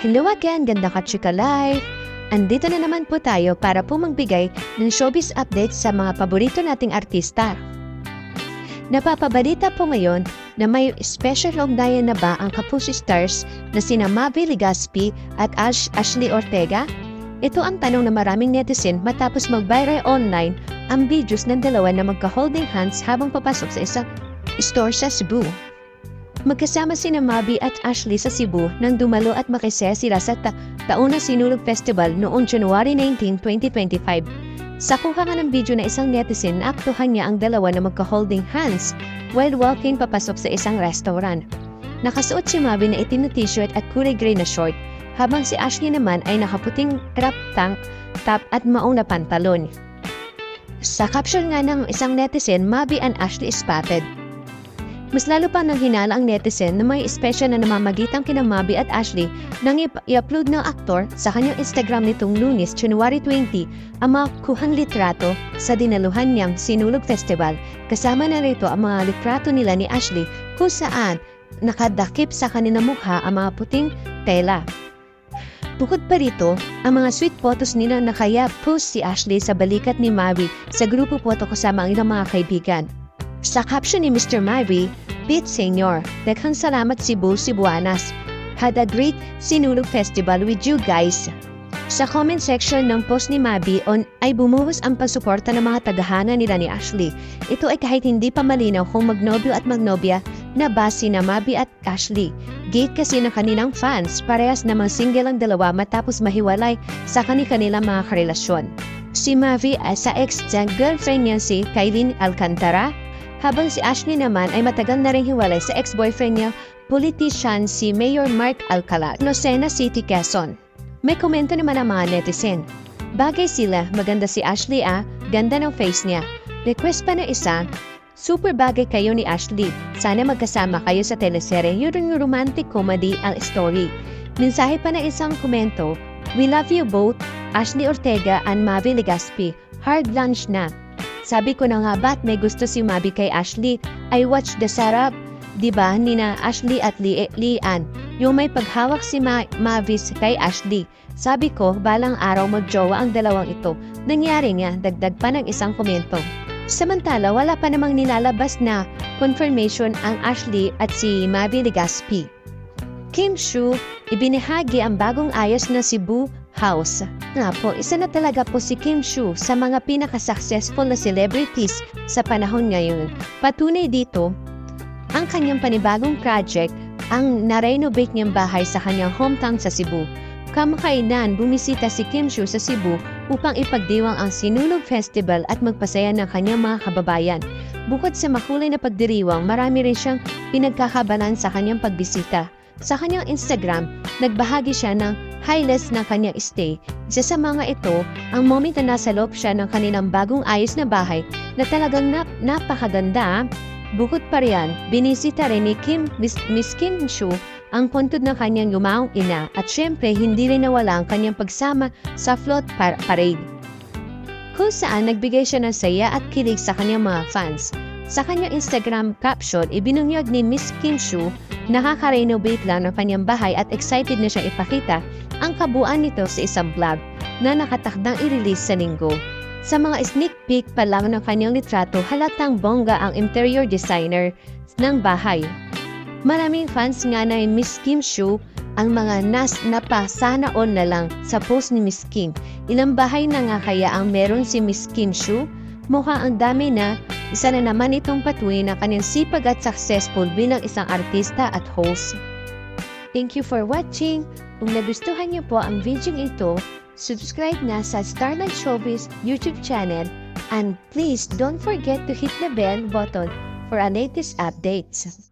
Hello again, ganda ka chika life! Andito na naman po tayo para po magbigay ng showbiz updates sa mga paborito nating artista. Napapabalita po ngayon na may special ugnayan na ba ang Kapuso Stars na sina Mavi Legaspi at Ashley Ortega? Ito ang tanong na maraming netizen matapos mag-viral online ang videos ng dalawa na magka-holding hands habang papasok sa isang store sa Cebu. Magkasama sina Mavi at Ashley sa Cebu nang dumalo at makisaya sila sa Tauna Sinulog Festival noong January 19, 2025. Sa kuha nga ng video na isang netizen na aktuhan niya ang dalawa na magka-holding hands while walking papasok sa isang restaurant. Nakasuot si Mavi na itim na t-shirt at kulay gray na short, habang si Ashley naman ay nakaputing crop tank top at maong na pantalon. Sa caption nga ng isang netizen, Mavi and Ashley spotted. Mas lalo pa nang hinala ang netizen na may special na namamagitan kina Mavi at Ashley nang i-upload ng aktor sa kanyang Instagram nitong Lunes, January 20, ang mga kuhang litrato sa dinaluhan niyang Sinulog Festival. Kasama na rito ang mga litrato nila ni Ashley kung saan nakadakip sa kanilang mukha ang mga puting tela. Bukod pa rito, ang mga sweet photos nila na kaya post si Ashley sa balikat ni Mavi sa grupo photo kasama ang ilang mga kaibigan. Sa caption ni Mr. Mavi, Pete Senior, daghang salamat Cebuanas. Had a great Sinulog Festival with you guys. Sa comment section ng post ni Mavi ay bumuhos ang pagsuporta ng mga tagahanga nila ni Ashley. Ito ay kahit hindi pa malinaw kung magnobyo at magnobya na ba sina Mavi at Ashley. Gate kasi ng kanilang fans, parehas namang single ang dalawa matapos mahiwalay sa kanilang mga karelasyon. Si Mavi ay sa ex-girlfriend niya si Kailin Alcantara, habang si Ashley naman ay matagal na rin hiwalay sa ex-boyfriend niya, politician si Mayor Mark Alcala, Lucena City, Quezon. May komento naman ang mga netizen. Bagay sila, maganda si Ashley ganda ng face niya. Request pa na isa, super bagay kayo ni Ashley. Sana magkasama kayo sa teleserye, yung romantic comedy ang story. Mensahe pa na isang komento, we love you both, Ashley Ortega and Mavi Legaspi. Hard lunch na. Sabi ko na nga ba't may gusto si Mavi kay Ashley? I watched the sarap, diba, nina Ashley at Lian. Yung may paghawak si Mavi kay Ashley. Sabi ko, balang araw magjowa ang dalawang ito. Nangyari nga, dagdag pa ng isang komento. Samantala, wala pa namang nilalabas na confirmation ang Ashley at si Mavi Legaspi. Kim Shu, ibinahagi ang bagong ayos na Cebu House. Nga po, isa na talaga po si Kim Shu sa mga pinaka-successful na celebrities sa panahon ngayon. Patunay dito, ang kanyang panibagong project, ang na-renovate niyang bahay sa kanyang hometown sa Cebu. Kamakailan, bumisita si Kim Shu sa Cebu upang ipagdiwang ang Sinulog Festival at magpasaya ng kanyang mga kababayan. Bukod sa makulay na pagdiriwang, marami rin siyang pinagkakabalan sa kanyang pagbisita. Sa kanyang Instagram, nagbahagi siya ng highlights ng kanyang stay. Isa sa mga ito, ang moment na nasa loob siya ng kanilang bagong ayos na bahay na talagang napakaganda. Bukod pa riyan, binisita rin ni Miss Kim Shu ang puntod ng kanyang yumaong ina at syempre hindi rin nawala ang kanyang pagsama sa float parade. Kung saan nagbigay siya ng saya at kilig sa kanyang mga fans. Sa kanyang Instagram caption, ibinunyag ni Miss Kim Shu, nakaka-renovate lang ng kanyang bahay at excited na siyang ipakita ang kabuuan nito sa isang vlog na nakatakdang i-release sa linggo. Sa mga sneak peek pa lang ng kanyang litrato, halatang bongga ang interior designer ng bahay. Maraming fans nga na Miss Kim Shu ang mga napasana all na lang sa post ni Miss Kim. Ilang bahay na nga kaya ang meron si Miss Kim Shu? Mukhang ang dami na. Isa na naman itong patuloy na kanyang sipag at successful bilang isang artista at host. Thank you for watching. Kung nagustuhan niyo po ang video ito, subscribe na sa Starlight Showbiz YouTube channel and please don't forget to hit the bell button for our latest updates.